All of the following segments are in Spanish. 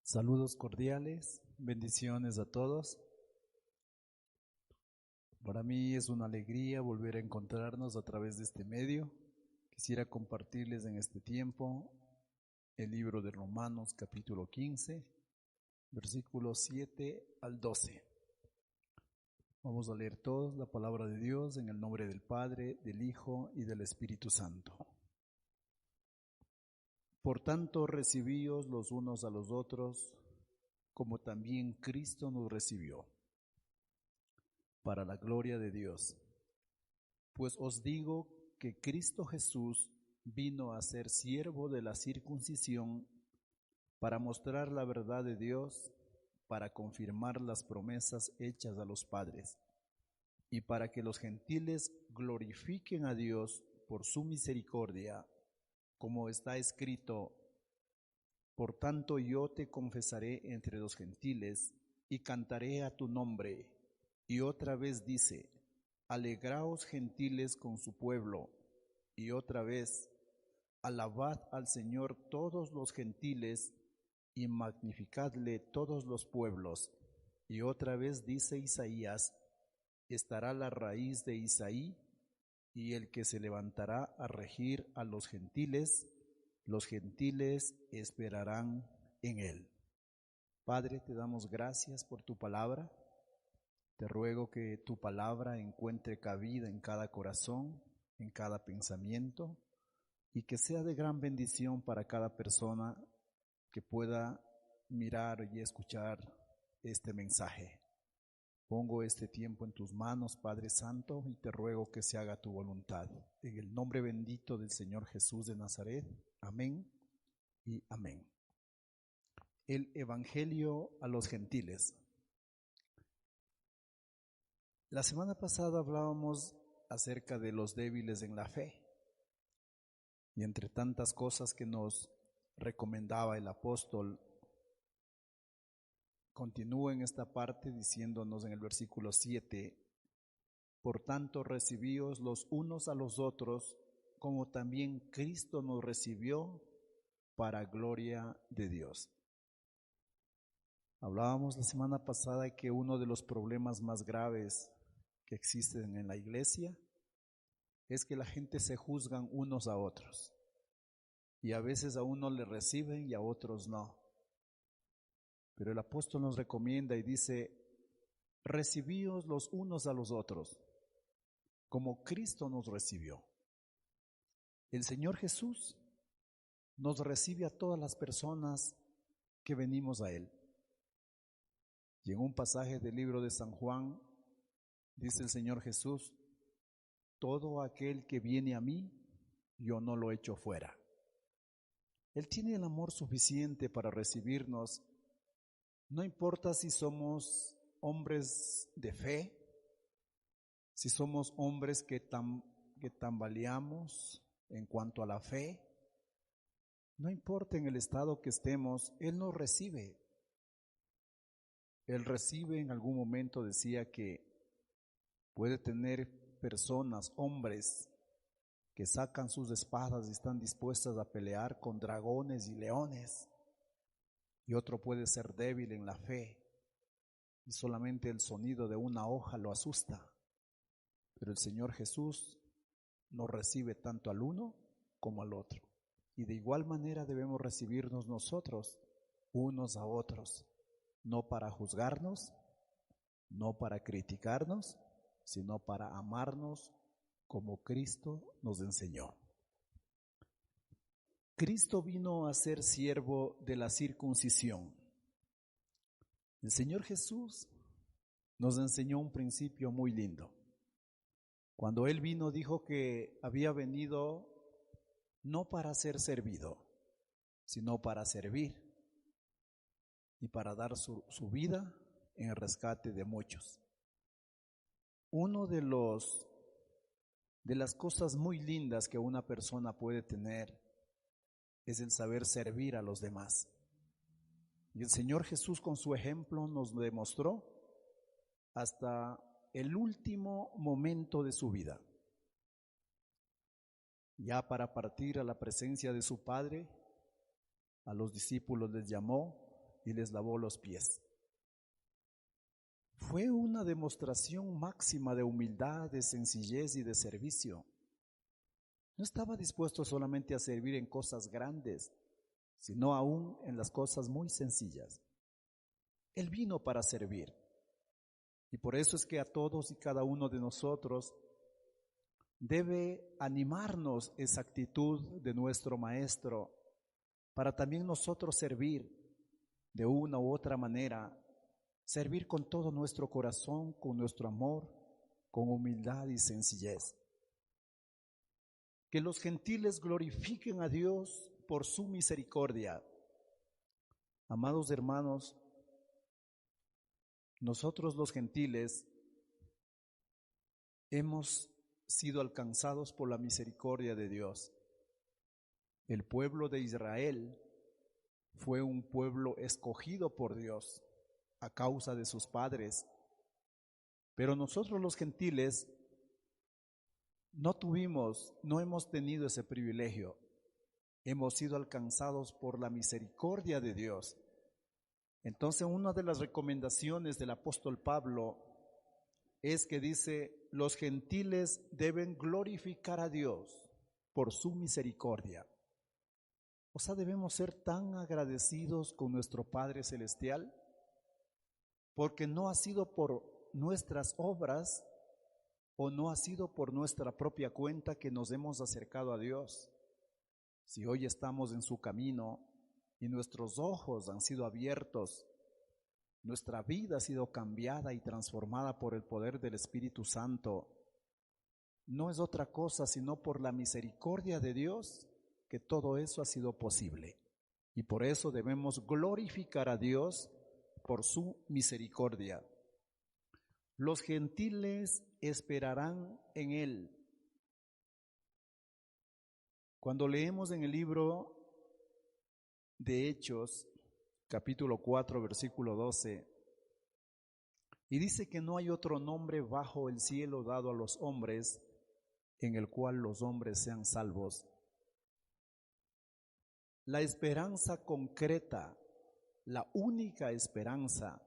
Saludos cordiales, bendiciones a todos. Para mí es una alegría volver a encontrarnos a través de este medio. Quisiera compartirles en este tiempo el libro de Romanos capítulo 15, versículos 7 al 12. Vamos a leer todos la palabra de Dios en el nombre del Padre, del Hijo y del Espíritu Santo. Por tanto, recibíos los unos a los otros, como también Cristo nos recibió, para la gloria de Dios. Pues os digo que Cristo Jesús vino a ser siervo de la circuncisión para mostrar la verdad de Dios, para confirmar las promesas hechas a los padres, y para que los gentiles glorifiquen a Dios por su misericordia, como está escrito: por tanto yo te confesaré entre los gentiles y cantaré a tu nombre. Y otra vez dice: alegraos gentiles con su pueblo. Y otra vez: alabad al Señor todos los gentiles y magnificadle todos los pueblos. Y otra vez dice Isaías: estará la raíz de Isaí, y el que se levantará a regir a los gentiles esperarán en él. Padre, te damos gracias por tu palabra. Te ruego que tu palabra encuentre cabida en cada corazón, en cada pensamiento, y que sea de gran bendición para cada persona que pueda mirar y escuchar este mensaje. Pongo este tiempo en tus manos, Padre Santo, y te ruego que se haga tu voluntad. En el nombre bendito del Señor Jesús de Nazaret. Amén y amén. El Evangelio a los gentiles. La semana pasada hablábamos acerca de los débiles en la fe, y entre tantas cosas que nos recomendaba el apóstol, continúa en esta parte diciéndonos en el versículo 7: por tanto recibíos los unos a los otros, como también Cristo nos recibió, para gloria de Dios. Hablábamos la semana pasada que uno de los problemas más graves que existen en la iglesia es que la gente se juzgan unos a otros, y a veces a uno le reciben y a otros no. Pero el apóstol nos recomienda y dice: recibíos los unos a los otros, como Cristo nos recibió. El Señor Jesús nos recibe a todas las personas que venimos a Él. Y en un pasaje del libro de San Juan, dice el Señor Jesús: todo aquel que viene a mí, yo no lo echo fuera. Él tiene el amor suficiente para recibirnos. No importa si somos hombres de fe, si somos hombres que tambaleamos en cuanto a la fe, no importa en el estado que estemos, Él nos recibe. Él recibe, en algún momento decía que puede tener personas, hombres, que sacan sus espadas y están dispuestas a pelear con dragones y leones. Y otro puede ser débil en la fe y solamente el sonido de una hoja lo asusta. Pero el Señor Jesús nos recibe tanto al uno como al otro. Y de igual manera debemos recibirnos nosotros unos a otros, no para juzgarnos, no para criticarnos, sino para amarnos como Cristo nos enseñó. Cristo vino a ser siervo de la circuncisión. El Señor Jesús nos enseñó un principio muy lindo. Cuando Él vino, dijo que había venido no para ser servido, sino para servir y para dar su vida en el rescate de muchos. Uno de las cosas muy lindas que una persona puede tener es el saber servir a los demás. Y el Señor Jesús, con su ejemplo, nos demostró hasta el último momento de su vida. Ya para partir a la presencia de su Padre, a los discípulos les llamó y les lavó los pies. Fue una demostración máxima de humildad, de sencillez y de servicio. No estaba dispuesto solamente a servir en cosas grandes, sino aún en las cosas muy sencillas. Él vino para servir. Y por eso es que a todos y cada uno de nosotros debe animarnos esa actitud de nuestro Maestro para también nosotros servir de una u otra manera, servir con todo nuestro corazón, con nuestro amor, con humildad y sencillez. Que los gentiles glorifiquen a Dios por su misericordia. Amados hermanos, nosotros los gentiles hemos sido alcanzados por la misericordia de Dios. El pueblo de Israel fue un pueblo escogido por Dios a causa de sus padres, pero nosotros los gentiles no hemos tenido ese privilegio. Hemos sido alcanzados por la misericordia de Dios. Entonces, una de las recomendaciones del apóstol Pablo es que dice, los gentiles deben glorificar a Dios por su misericordia. O sea, debemos ser tan agradecidos con nuestro Padre Celestial, porque no ha sido por nuestras obras o no ha sido por nuestra propia cuenta que nos hemos acercado a Dios. Si hoy estamos en su camino y nuestros ojos han sido abiertos, nuestra vida ha sido cambiada y transformada por el poder del Espíritu Santo, no es otra cosa sino por la misericordia de Dios que todo eso ha sido posible. Y por eso debemos glorificar a Dios por su misericordia. Los gentiles esperarán en Él. Cuando leemos en el libro de Hechos, capítulo 4, versículo 12, y dice que no hay otro nombre bajo el cielo dado a los hombres en el cual los hombres sean salvos. La esperanza concreta, la única esperanza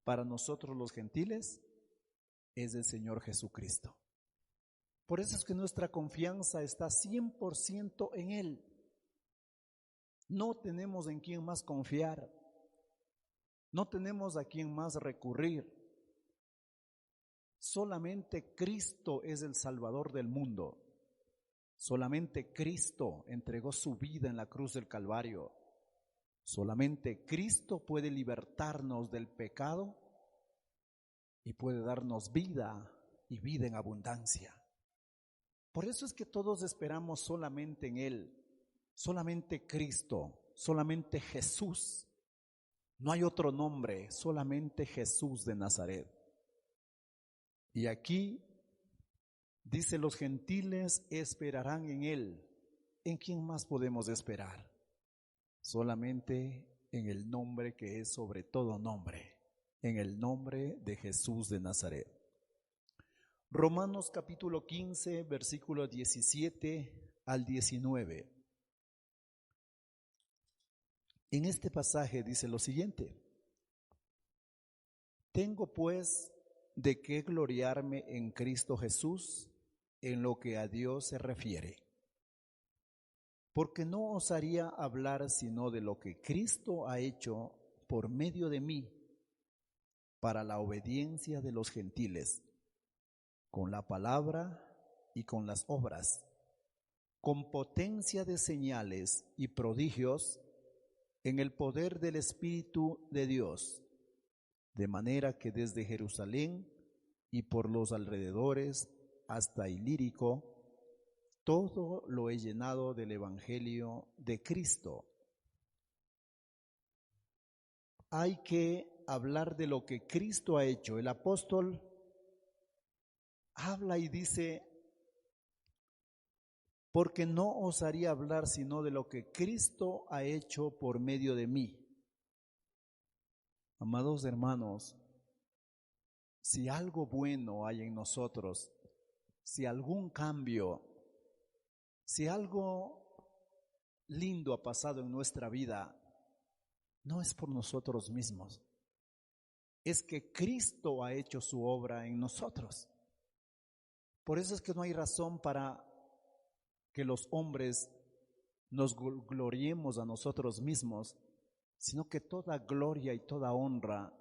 para nosotros los gentiles es el Señor Jesucristo. Por eso es que nuestra confianza está 100% en Él. No tenemos en quién más confiar, no tenemos a quién más recurrir. Solamente Cristo es el Salvador del mundo. Solamente Cristo entregó su vida en la cruz del Calvario. Solamente Cristo puede libertarnos del pecado y puede darnos vida y vida en abundancia. Por eso es que todos esperamos solamente en Él, solamente Cristo, solamente Jesús. No hay otro nombre, solamente Jesús de Nazaret. Y aquí dice, los gentiles esperarán en Él. ¿En quién más podemos esperar? Solamente en el nombre que es sobre todo nombre, en el nombre de Jesús de Nazaret. Romanos capítulo 15, versículos 17 al 19. En este pasaje dice lo siguiente: tengo pues de qué gloriarme en Cristo Jesús en lo que a Dios se refiere, porque no osaría hablar sino de lo que Cristo ha hecho por medio de mí para la obediencia de los gentiles, con la palabra y con las obras, con potencia de señales y prodigios en el poder del Espíritu de Dios, de manera que desde Jerusalén y por los alrededores hasta Ilírico, todo lo he llenado del Evangelio de Cristo. Hay que hablar de lo que Cristo ha hecho. El apóstol habla y dice, porque no osaría hablar sino de lo que Cristo ha hecho por medio de mí. Amados hermanos, si algo bueno hay en nosotros, si algún cambio, si algo lindo ha pasado en nuestra vida, no es por nosotros mismos, es que Cristo ha hecho su obra en nosotros. Por eso es que no hay razón para que los hombres nos gloriemos a nosotros mismos, sino que toda gloria y toda honra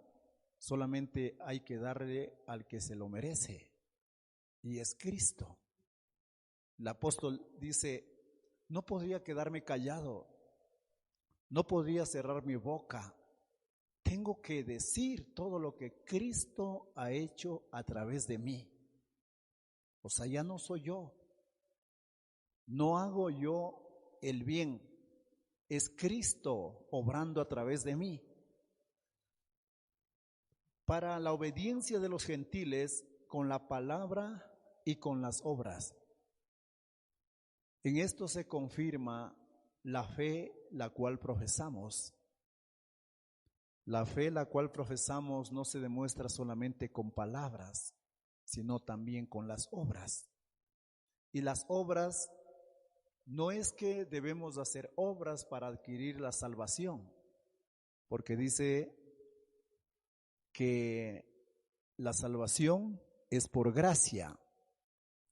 solamente hay que darle al que se lo merece, y es Cristo. El apóstol dice, no podría quedarme callado, no podría cerrar mi boca, tengo que decir todo lo que Cristo ha hecho a través de mí. O sea, ya no soy yo, no hago yo el bien, es Cristo obrando a través de mí. Para la obediencia de los gentiles con la palabra y con las obras. En esto se confirma la fe la cual profesamos. La fe la cual profesamos no se demuestra solamente con palabras, sino también con las obras. Y las obras no es que debemos hacer obras para adquirir la salvación, porque dice que la salvación es por gracia,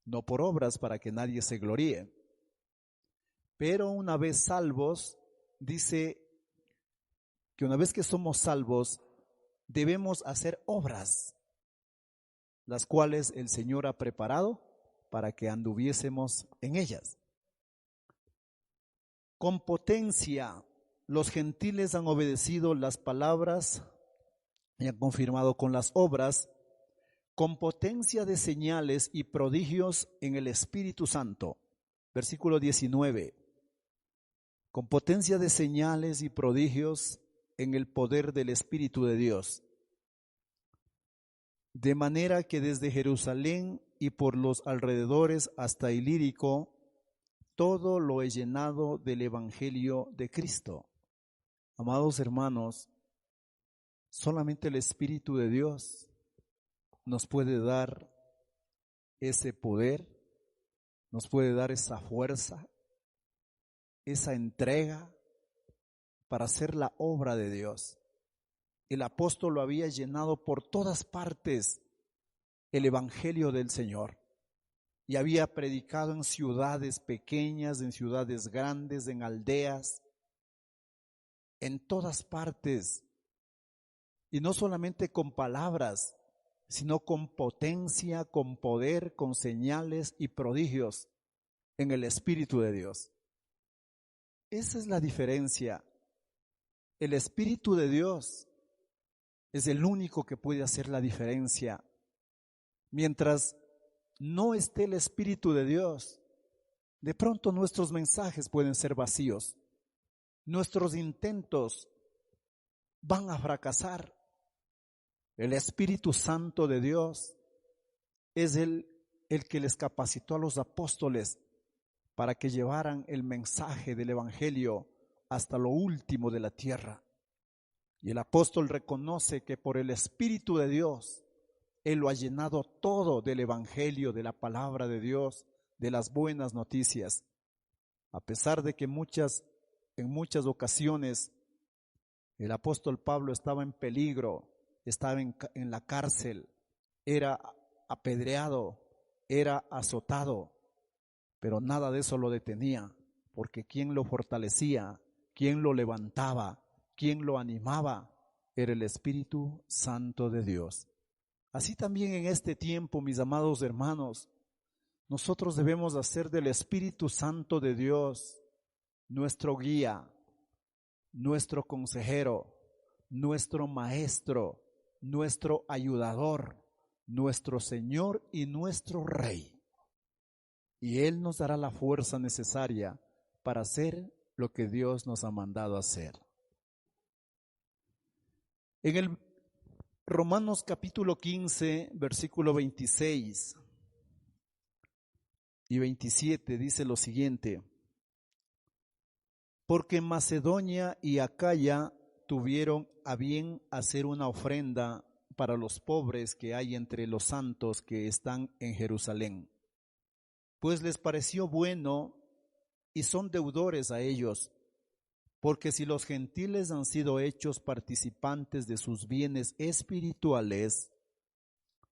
no por obras para que nadie se gloríe. Pero una vez salvos, dice que una vez que somos salvos, debemos hacer obras, las cuales el Señor ha preparado para que anduviésemos en ellas. Con potencia, los gentiles han obedecido las palabras y han confirmado con las obras, con potencia de señales y prodigios en el Espíritu Santo. Versículo 19. Con potencia de señales y prodigios en el poder del Espíritu de Dios. De manera que desde Jerusalén y por los alrededores hasta Ilírico, todo lo he llenado del Evangelio de Cristo. Amados hermanos, solamente el Espíritu de Dios nos puede dar ese poder, nos puede dar esa fuerza, esa entrega para hacer la obra de Dios. El apóstol lo había llenado por todas partes el Evangelio del Señor y había predicado en ciudades pequeñas, en ciudades grandes, en aldeas, en todas partes. Y no solamente con palabras, sino con potencia, con poder, con señales y prodigios en el Espíritu de Dios. Esa es la diferencia. El Espíritu de Dios es el único que puede hacer la diferencia. Mientras no esté el Espíritu de Dios, de pronto nuestros mensajes pueden ser vacíos. Nuestros intentos van a fracasar. El Espíritu Santo de Dios es el que les capacitó a los apóstoles para que llevaran el mensaje del Evangelio hasta lo último de la tierra. Y el apóstol reconoce que por el Espíritu de Dios, Él lo ha llenado todo del Evangelio, de la palabra de Dios, de las buenas noticias. A pesar de que en muchas ocasiones el apóstol Pablo estaba en peligro, estaba en la cárcel, era apedreado, era azotado, pero nada de eso lo detenía, porque quien lo fortalecía, quien lo levantaba, quien lo animaba, era el Espíritu Santo de Dios. Así también en este tiempo, mis amados hermanos, nosotros debemos hacer del Espíritu Santo de Dios nuestro guía, nuestro consejero, nuestro maestro, nuestro ayudador, nuestro Señor y nuestro Rey. Y Él nos dará la fuerza necesaria para hacer lo que Dios nos ha mandado hacer. En el Romanos capítulo 15, versículo 26 y 27 dice lo siguiente: porque Macedonia y Acaya tuvieron a bien hacer una ofrenda para los pobres que hay entre los santos que están en Jerusalén, pues les pareció bueno y son deudores a ellos, Porque si los gentiles han sido hechos participantes de sus bienes espirituales,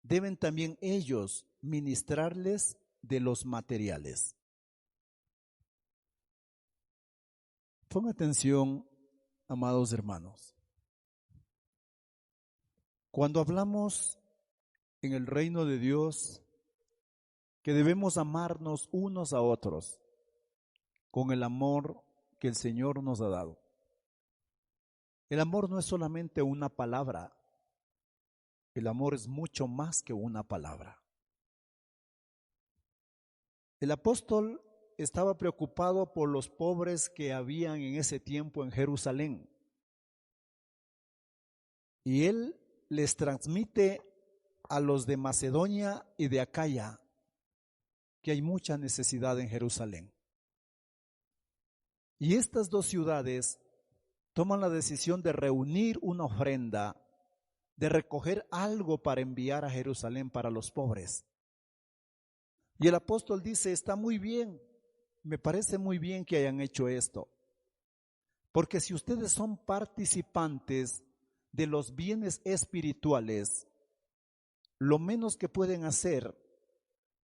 deben también ellos ministrarles de los materiales. Pongan atención, amados hermanos. Cuando hablamos en el reino de Dios que debemos amarnos unos a otros con el amor que el Señor nos ha dado. El amor no es solamente una palabra, el amor es mucho más que una palabra. El apóstol estaba preocupado por los pobres que habían en ese tiempo en Jerusalén. Y él les transmite a los de Macedonia y de Acaya que hay mucha necesidad en Jerusalén. Y estas dos ciudades toman la decisión de reunir una ofrenda, de recoger algo para enviar a Jerusalén para los pobres. Y el apóstol dice, está muy bien, me parece muy bien que hayan hecho esto, porque si ustedes son participantes de los bienes espirituales, lo menos que pueden hacer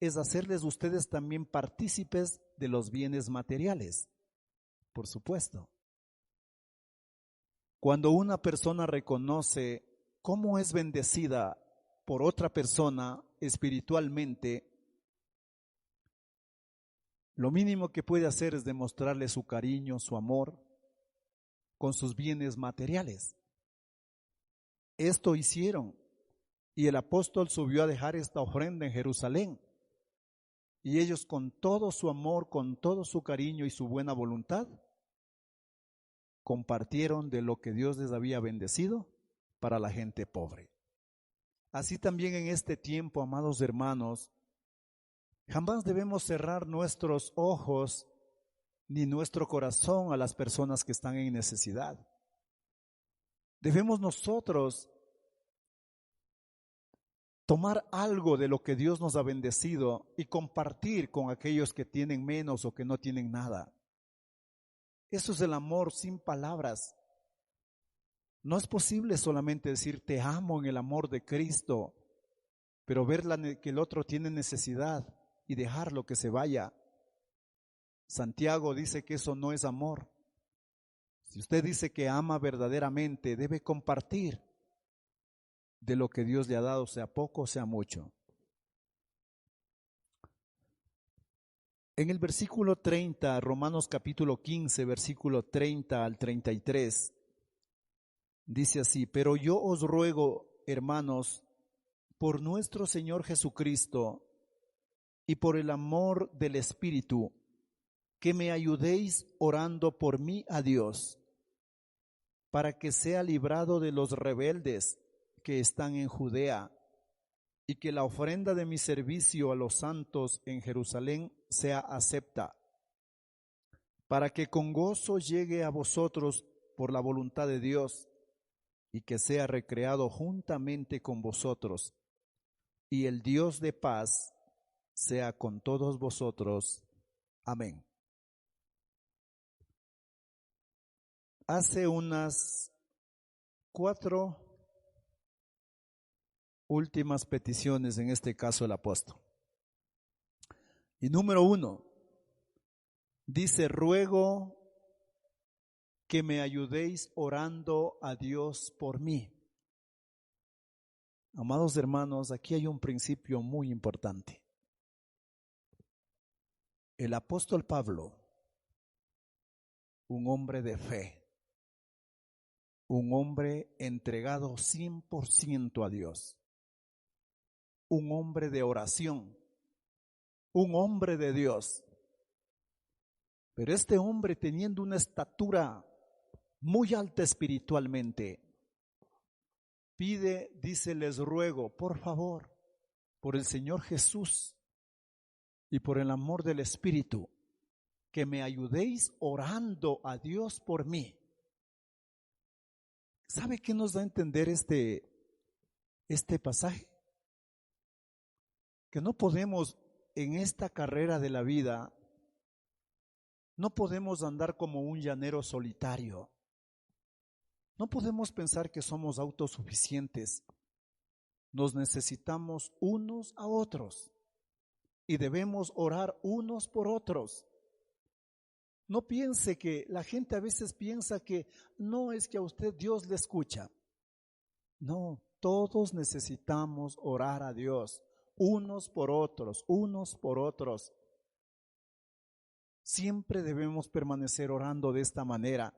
es hacerles ustedes también partícipes de los bienes materiales, por supuesto. Cuando una persona reconoce cómo es bendecida por otra persona espiritualmente, lo mínimo que puede hacer es demostrarle su cariño, su amor, con sus bienes materiales. Esto hicieron, y el apóstol subió a dejar esta ofrenda en Jerusalén. Y ellos con todo su amor, con todo su cariño y su buena voluntad, compartieron de lo que Dios les había bendecido para la gente pobre. Así también en este tiempo, amados hermanos, jamás debemos cerrar nuestros ojos ni nuestro corazón a las personas que están en necesidad. Debemos nosotros tomar algo de lo que Dios nos ha bendecido y compartir con aquellos que tienen menos o que no tienen nada. Eso es el amor sin palabras. No es posible solamente decir te amo en el amor de Cristo, pero ver que el otro tiene necesidad y dejarlo que se vaya. Santiago dice que eso no es amor. Si usted dice que ama verdaderamente, debe compartir de lo que Dios le ha dado, sea poco o sea mucho. En el versículo 30, Romanos capítulo 15, versículo 30 al 33, dice así: pero yo os ruego, hermanos, por nuestro Señor Jesucristo y por el amor del Espíritu, que me ayudéis orando por mí a Dios, para que sea librado de los rebeldes que están en Judea, y que la ofrenda de mi servicio a los santos en Jerusalén sea acepta, para que con gozo llegue a vosotros por la voluntad de Dios, y que sea recreado juntamente con vosotros, y el Dios de paz sea con todos vosotros. Amén. Hace unas 4 últimas peticiones, en este caso el apóstol. Y número 1, dice: ruego que me ayudéis orando a Dios por mí. Amados hermanos, aquí hay un principio muy importante. El apóstol Pablo, un hombre de fe, un hombre entregado 100% a Dios, un hombre de oración, un hombre de Dios. Pero este hombre, teniendo una estatura muy alta espiritualmente, pide, dice: les ruego, por favor, por el Señor Jesús y por el amor del Espíritu, que me ayudéis orando a Dios por mí. ¿Sabe qué nos da a entender este pasaje? Que no podemos en esta carrera de la vida No podemos andar como un llanero solitario. No podemos pensar que somos autosuficientes. Nos necesitamos unos a otros y debemos orar unos por otros. No piense que la gente a veces piensa que no es que a usted Dios le escucha. No, todos necesitamos orar a Dios, unos por otros, unos por otros. Siempre debemos permanecer orando de esta manera.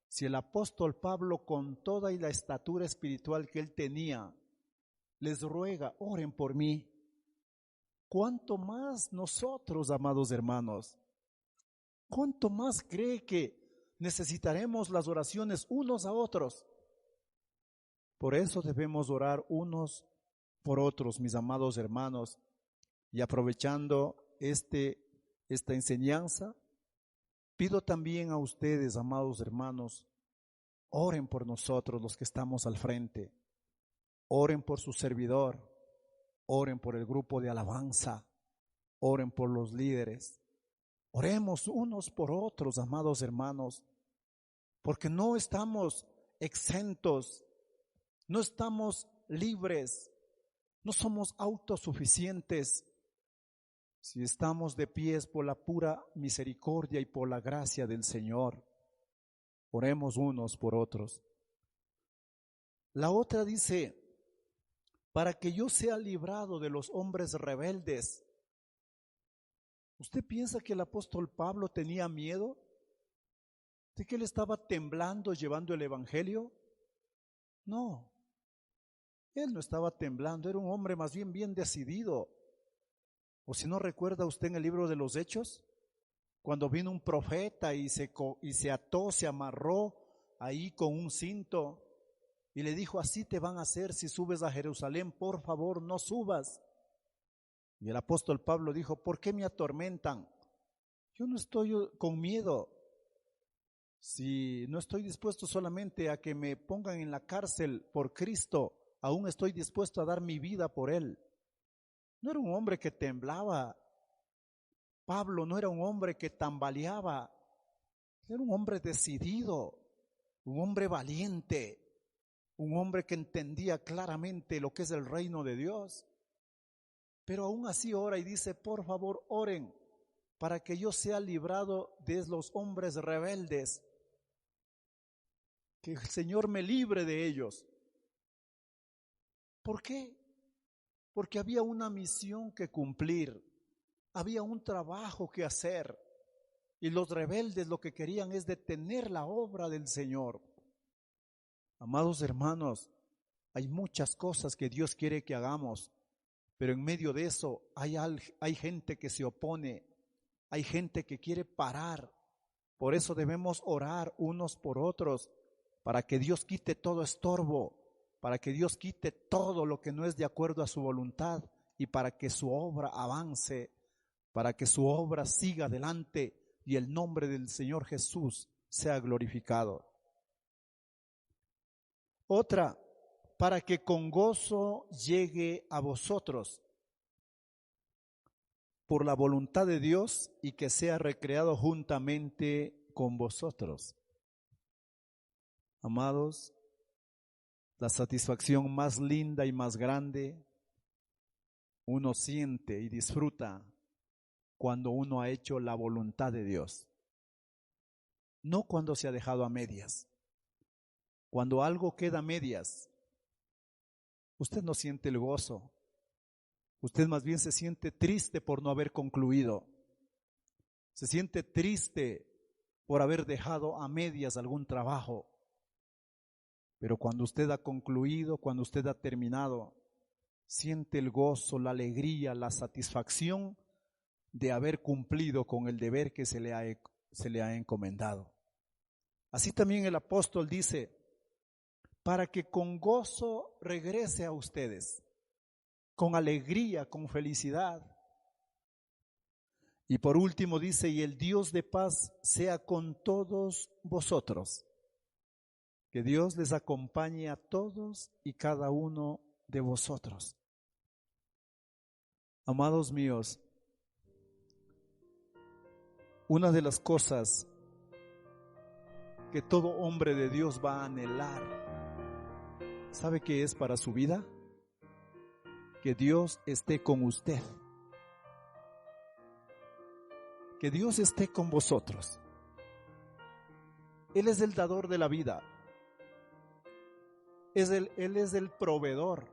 Si el apóstol Pablo, con toda y la estatura espiritual que él tenía, les ruega, oren por mí, ¿cuánto más nosotros, amados hermanos? ¿Cuánto más cree que necesitaremos las oraciones unos a otros? Por eso debemos orar unos por otros, mis amados hermanos. Y aprovechando esta enseñanza, pido también a ustedes, amados hermanos, oren por nosotros los que estamos al frente. Oren por su servidor, oren por el grupo de alabanza, oren por los líderes. Oremos unos por otros, amados hermanos, porque no estamos exentos, no estamos libres, no somos autosuficientes. Si estamos de pies por la pura misericordia y por la gracia del Señor, oremos unos por otros. La otra dice, para que yo sea librado de los hombres rebeldes. ¿Usted piensa que el apóstol Pablo tenía miedo? ¿De que él estaba temblando llevando el evangelio? No, él no estaba temblando, era un hombre más bien decidido. O si no recuerda usted en el libro de los Hechos, cuando vino un profeta y se ató, se amarró ahí con un cinto y le dijo, así te van a hacer si subes a Jerusalén, por favor no subas. Y el apóstol Pablo dijo, ¿por qué me atormentan? Yo no estoy con miedo. Si no estoy dispuesto solamente a que me pongan en la cárcel por Cristo, aún estoy dispuesto a dar mi vida por Él. No era un hombre que temblaba. Pablo no era un hombre que tambaleaba. Era un hombre decidido, un hombre valiente, un hombre que entendía claramente lo que es el reino de Dios. Pero aún así ora y dice, por favor oren para que yo sea librado de los hombres rebeldes, que el Señor me libre de ellos. ¿Por qué? Porque había una misión que cumplir, había un trabajo que hacer, y los rebeldes lo que querían es detener la obra del Señor. Amados hermanos, hay muchas cosas que Dios quiere que hagamos, pero en medio de eso hay gente que se opone, hay gente que quiere parar. Por eso debemos orar unos por otros, para que Dios quite todo estorbo, para que Dios quite todo lo que no es de acuerdo a su voluntad y para que su obra avance, para que su obra siga adelante y el nombre del Señor Jesús sea glorificado. Otra, para que con gozo llegue a vosotros por la voluntad de Dios y que sea recreado juntamente con vosotros. Amados, la satisfacción más linda y más grande uno siente y disfruta cuando uno ha hecho la voluntad de Dios. No cuando se ha dejado a medias. Cuando algo queda a medias, usted no siente el gozo. Usted más bien se siente triste por no haber concluido. Se siente triste por haber dejado a medias algún trabajo. Pero cuando usted ha concluido, cuando usted ha terminado, siente el gozo, la alegría, la satisfacción de haber cumplido con el deber que se le ha encomendado. Así también el apóstol dice, para que con gozo regrese a ustedes, con alegría, con felicidad. Y por último dice, y el Dios de paz sea con todos vosotros. Que Dios les acompañe a todos y cada uno de vosotros. Amados míos, Una de las cosas que todo hombre de Dios va a anhelar, ¿sabe qué es para su vida? Que Dios esté con usted. Que Dios esté con vosotros. Él es el dador de la vida. Él es el proveedor.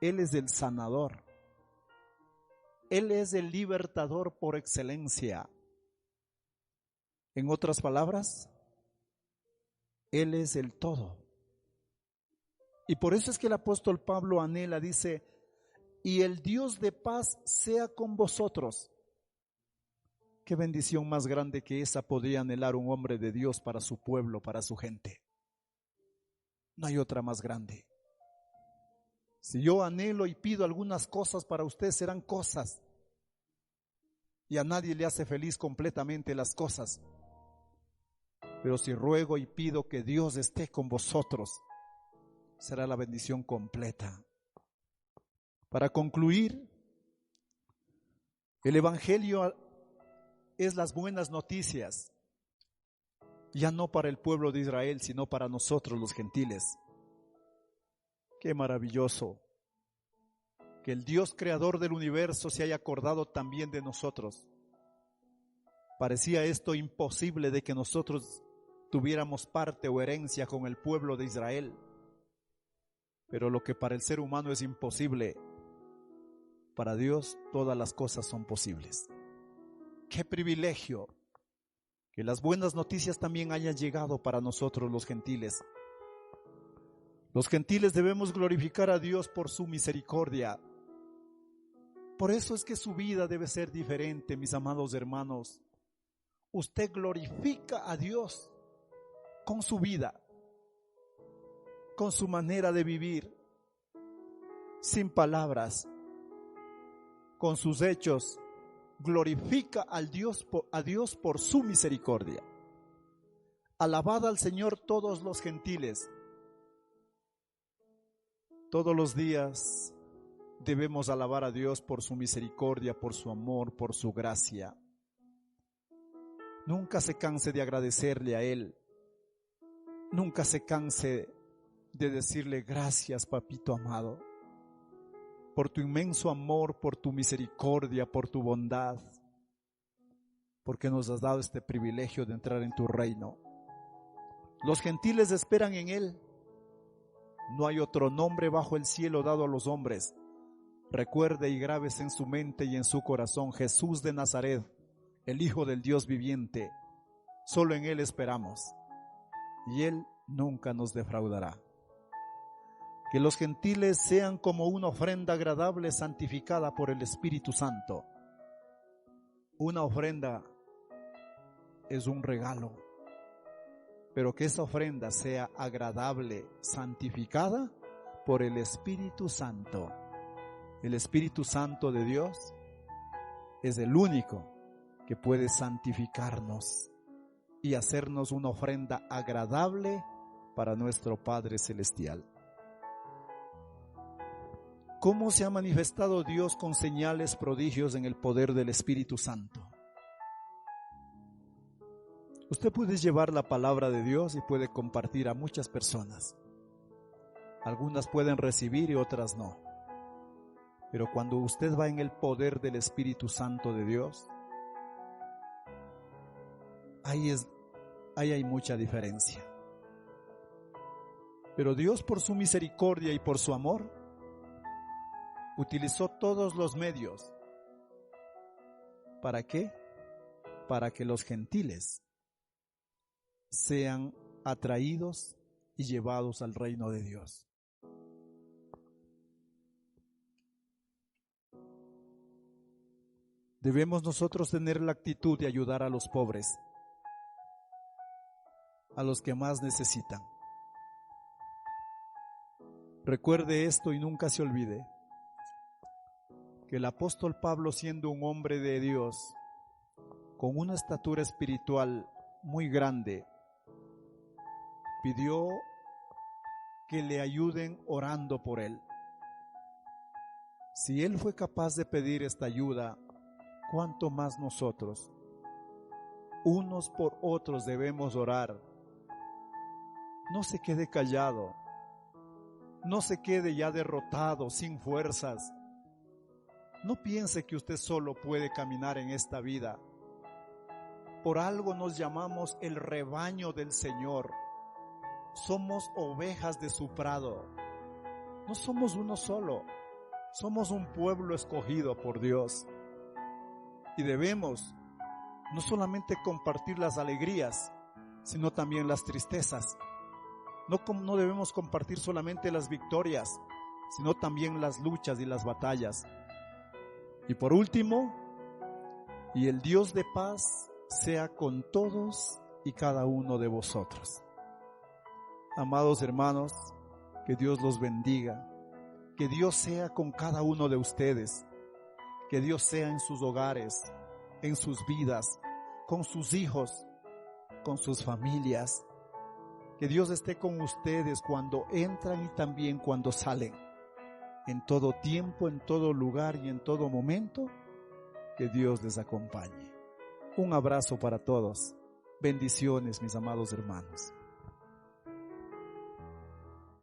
Él es el sanador. Él es el libertador por excelencia. En otras palabras, Él es el todo. Y por eso es que el apóstol Pablo anhela, dice, y el Dios de paz sea con vosotros. Qué bendición más grande que esa podría anhelar un hombre de Dios para su pueblo, para su gente. No hay otra más grande. Si yo anhelo y pido algunas cosas para usted, serán cosas. Y a nadie le hace feliz completamente las cosas. Pero si ruego y pido que Dios esté con vosotros, será la bendición completa. Para concluir, el Evangelio es las buenas noticias, ya no para el pueblo de Israel, sino para nosotros los gentiles. Qué maravilloso que el Dios creador del universo se haya acordado también de nosotros. Parecía esto imposible de que nosotros tuviéramos parte o herencia con el pueblo de Israel. Pero lo que para el ser humano es imposible, para Dios todas las cosas son posibles. ¡Qué privilegio! Que las buenas noticias también hayan llegado para nosotros los gentiles. Los gentiles debemos glorificar a Dios por su misericordia. Por eso es que su vida debe ser diferente, mis amados hermanos. Usted glorifica a Dios con su vida, con su manera de vivir, sin palabras, con sus hechos. Glorifica a Dios por su misericordia. Alabad al Señor todos los gentiles. Todos los días debemos alabar a Dios por su misericordia, por su amor, por su gracia. Nunca se canse de agradecerle a Él. Nunca se canse de decirle gracias, papito amado, por tu inmenso amor, por tu misericordia, por tu bondad, porque nos has dado este privilegio de entrar en tu reino. Los gentiles esperan en Él. No hay otro nombre bajo el cielo dado a los hombres. Recuerde y grávese en su mente y en su corazón: Jesús de Nazaret, el Hijo del Dios viviente. Solo en Él esperamos, y Él nunca nos defraudará. Que los gentiles sean como una ofrenda agradable santificada por el Espíritu Santo. Una ofrenda es un regalo, pero que esa ofrenda sea agradable, santificada por el Espíritu Santo. El Espíritu Santo de Dios es el único que puede santificarnos y hacernos una ofrenda agradable para nuestro Padre Celestial. ¿Cómo se ha manifestado Dios con señales, prodigios en el poder del Espíritu Santo? Usted puede llevar la palabra de Dios y puede compartir a muchas personas. Algunas pueden recibir y otras no. Pero cuando usted va en el poder del Espíritu Santo de Dios, ahí hay mucha diferencia. Pero Dios, por su misericordia y por su amor, utilizó todos los medios. ¿Para qué? Para que los gentiles sean atraídos y llevados al reino de Dios. Debemos nosotros tener la actitud de ayudar a los pobres, a los que más necesitan. Recuerde esto y nunca se olvide que el apóstol Pablo, siendo un hombre de Dios, con una estatura espiritual muy grande, pidió que le ayuden orando por él. Si él fue capaz de pedir esta ayuda, cuánto más nosotros, unos por otros, debemos orar. No se quede callado, no se quede ya derrotado, sin fuerzas. No piense que usted solo puede caminar en esta vida. Por algo nos llamamos el rebaño del Señor. Somos ovejas de su prado. No somos uno solo. Somos un pueblo escogido por Dios. Y debemos no solamente compartir las alegrías, sino también las tristezas. No debemos compartir solamente las victorias, sino también las luchas y las batallas. Y por último, y el Dios de paz sea con todos y cada uno de vosotros. Amados hermanos, que Dios los bendiga, que Dios sea con cada uno de ustedes, que Dios sea en sus hogares, en sus vidas, con sus hijos, con sus familias, que Dios esté con ustedes cuando entran y también cuando salen, en todo tiempo, en todo lugar y en todo momento, que Dios les acompañe. Un abrazo para todos. Bendiciones, mis amados hermanos.